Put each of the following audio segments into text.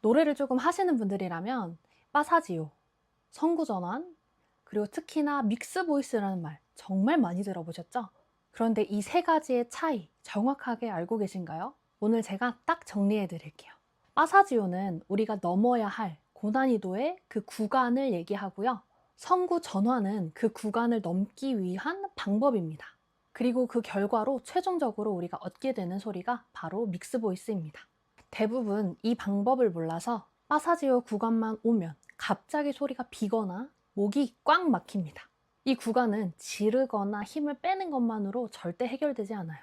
노래를 조금 하시는 분들이라면 빠사지오, 성구전환, 그리고 특히나 믹스 보이스라는 말 정말 많이 들어보셨죠? 그런데 이 세 가지의 차이 정확하게 알고 계신가요? 오늘 제가 딱 정리해 드릴게요. 빠사지오는 우리가 넘어야 할 고난이도의 그 구간을 얘기하고요. 성구 전환은 그 구간을 넘기 위한 방법입니다. 그리고 그 결과로 최종적으로 우리가 얻게 되는 소리가 바로 믹스 보이스입니다. 대부분 이 방법을 몰라서 빠사지오 구간만 오면 갑자기 소리가 비거나 목이 꽉 막힙니다. 이 구간은 지르거나 힘을 빼는 것만으로 절대 해결되지 않아요.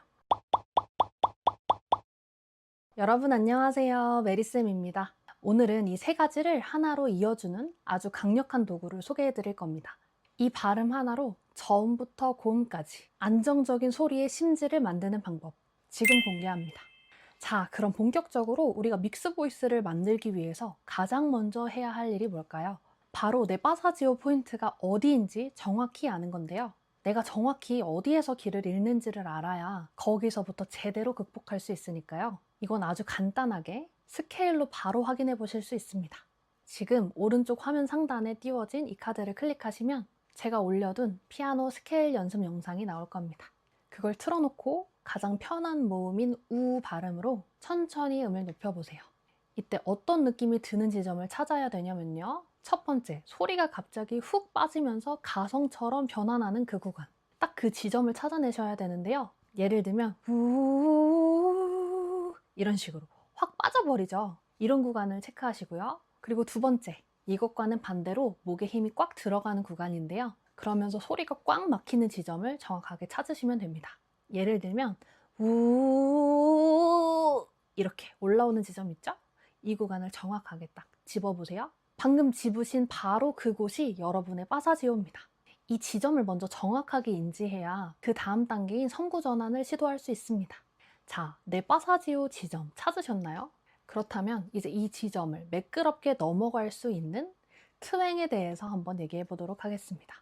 여러분 안녕하세요. 메리쌤입니다. 오늘은 이 세 가지를 하나로 이어주는 아주 강력한 도구를 소개해 드릴 겁니다. 이 발음 하나로 저음부터 고음까지 안정적인 소리의 심지를 만드는 방법 지금 공개합니다. 자, 그럼 본격적으로 우리가 믹스 보이스를 만들기 위해서 가장 먼저 해야 할 일이 뭘까요? 바로 내 빠사지오 포인트가 어디인지 정확히 아는 건데요. 내가 정확히 어디에서 길을 잃는지를 알아야 거기서부터 제대로 극복할 수 있으니까요. 이건 아주 간단하게 스케일로 바로 확인해 보실 수 있습니다. 지금 오른쪽 화면 상단에 띄워진 이 카드를 클릭하시면 제가 올려둔 피아노 스케일 연습 영상이 나올 겁니다. 그걸 틀어놓고 가장 편한 모음인 우 발음으로 천천히 음을 높여보세요. 이때 어떤 느낌이 드는 지점을 찾아야 되냐면요. 첫 번째, 소리가 갑자기 훅 빠지면서 가성처럼 변화나는 그 구간. 딱 그 지점을 찾아내셔야 되는데요. 예를 들면 우 이런 식으로 확 빠져버리죠. 이런 구간을 체크하시고요. 그리고 두 번째, 이것과는 반대로 목에 힘이 꽉 들어가는 구간인데요. 그러면서 소리가 꽉 막히는 지점을 정확하게 찾으시면 됩니다. 예를 들면 우 이렇게 올라오는 지점 있죠? 이 구간을 정확하게 딱 집어보세요. 방금 집으신 바로 그곳이 여러분의 빠사지오입니다. 이 지점을 먼저 정확하게 인지해야 그 다음 단계인 성구 전환을 시도할 수 있습니다. 자, 내 빠사지오 지점 찾으셨나요? 그렇다면 이제 이 지점을 매끄럽게 넘어갈 수 있는 트웽에 대해서 한번 얘기해 보도록 하겠습니다.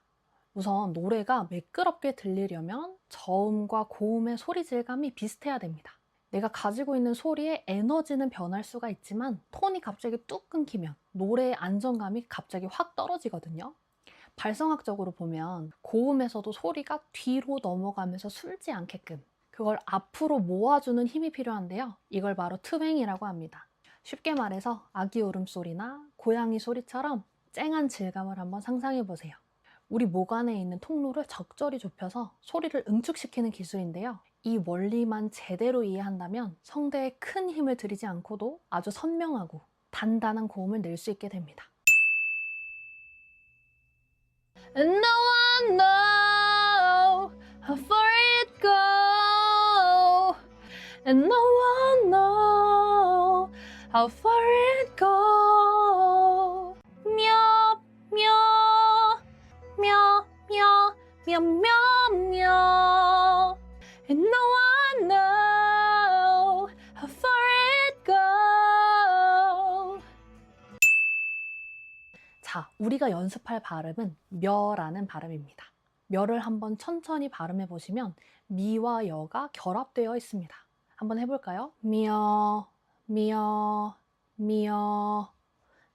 우선 노래가 매끄럽게 들리려면 저음과 고음의 소리 질감이 비슷해야 됩니다. 내가 가지고 있는 소리의 에너지는 변할 수가 있지만 톤이 갑자기 뚝 끊기면 노래의 안정감이 갑자기 확 떨어지거든요. 발성학적으로 보면 고음에서도 소리가 뒤로 넘어가면서 숨지 않게끔 그걸 앞으로 모아주는 힘이 필요한데요. 이걸 바로 트웽이라고 합니다. 쉽게 말해서 아기 울음소리나 고양이 소리처럼 쨍한 질감을 한번 상상해 보세요. 우리 목 안에 있는 통로를 적절히 좁혀서 소리를 응축시키는 기술인데요. 이 원리만 제대로 이해한다면 성대에 큰 힘을 들이지 않고도 아주 선명하고 단단한 고음을 낼 수 있게 됩니다. And no one know how far it go. And no one know how far it go. 며, 며, 며, 며, 며, 며, 며. And no one know how far it go. 자, 우리가 연습할 발음은 며라는 발음입니다. 며를 한번 천천히 발음해 보시면 미와 여가 결합되어 있습니다. 한번 해볼까요? 며, 며, 며,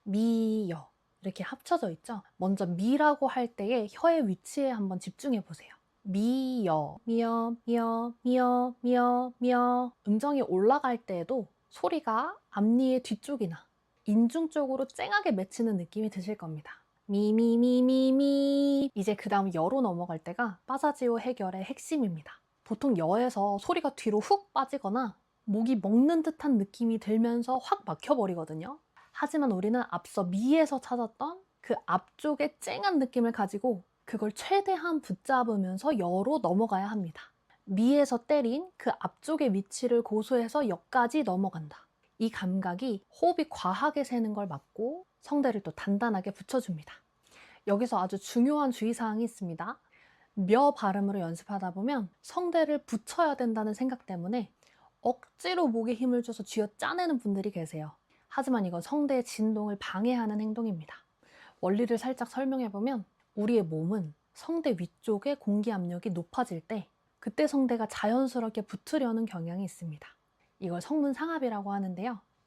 미여 이렇게 합쳐져 있죠? 먼저 미라고 할 때의 혀의 위치에 한번 집중해 보세요. 미여, 미여, 미여, 미여, 미여, 미여. 음정이 올라갈 때에도 소리가 앞니의 뒤쪽이나 인중 쪽으로 쨍하게 맺히는 느낌이 드실 겁니다. 미미미미미. 이제 그 다음 여로 넘어갈 때가 빠사지오 해결의 핵심입니다. 보통 여에서 소리가 뒤로 훅 빠지거나 목이 먹는 듯한 느낌이 들면서 확 막혀버리거든요. 하지만 우리는 앞서 미에서 찾았던 그 앞쪽의 쨍한 느낌을 가지고 그걸 최대한 붙잡으면서 여로 넘어가야 합니다. 미에서 때린 그 앞쪽의 위치를 고수해서 여까지 넘어간다. 이 감각이 호흡이 과하게 새는 걸 막고 성대를 또 단단하게 붙여줍니다. 여기서 아주 중요한 주의사항이 있습니다. 며 발음으로 연습하다 보면 성대를 붙여야 된다는 생각 때문에 억지로 목에 힘을 줘서 쥐어 짜내는 분들이 계세요. 하지만 이건 성대의 진동을 방해하는 행동입니다. 원리를 살짝 설명해보면 우리의 몸은 성대 위쪽의 공기 압력이 높아질 때 그때 성대가 자연스럽게 붙으려는 경향이 있습니다. 이걸 성문 상압이라고 하는데요.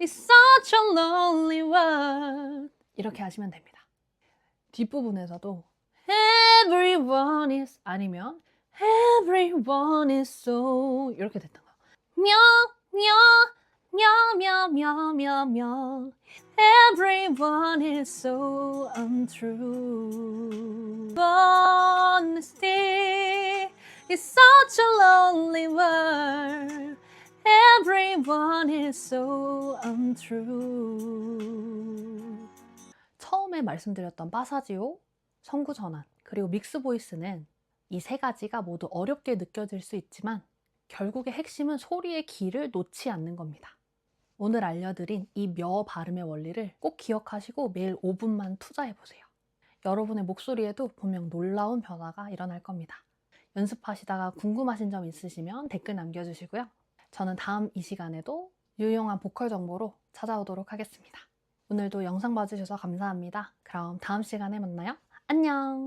It's such a lonely world. 이렇게 하시면 됩니다. 뒷부분에서도 Everyone is 아니면 Everyone is so 이렇게 됐던 거. 며 Everyone is so untrue. Honesty is such a lonely world. Everyone is so untrue. 처음에 말씀드렸던 파사지오, 성구전환, 그리고 믹스 보이스는 이 세 가지가 모두 어렵게 느껴질 수 있지만 결국의 핵심은 소리의 길을 놓지 않는 겁니다. 오늘 알려드린 이 며 발음의 원리를 꼭 기억하시고 매일 5분만 투자해보세요. 여러분의 목소리에도 분명 놀라운 변화가 일어날 겁니다. 연습하시다가 궁금하신 점 있으시면 댓글 남겨주시고요. 저는 다음 이 시간에도 유용한 보컬 정보로 찾아오도록 하겠습니다. 오늘도 영상 봐주셔서 감사합니다. 그럼 다음 시간에 만나요. 안녕!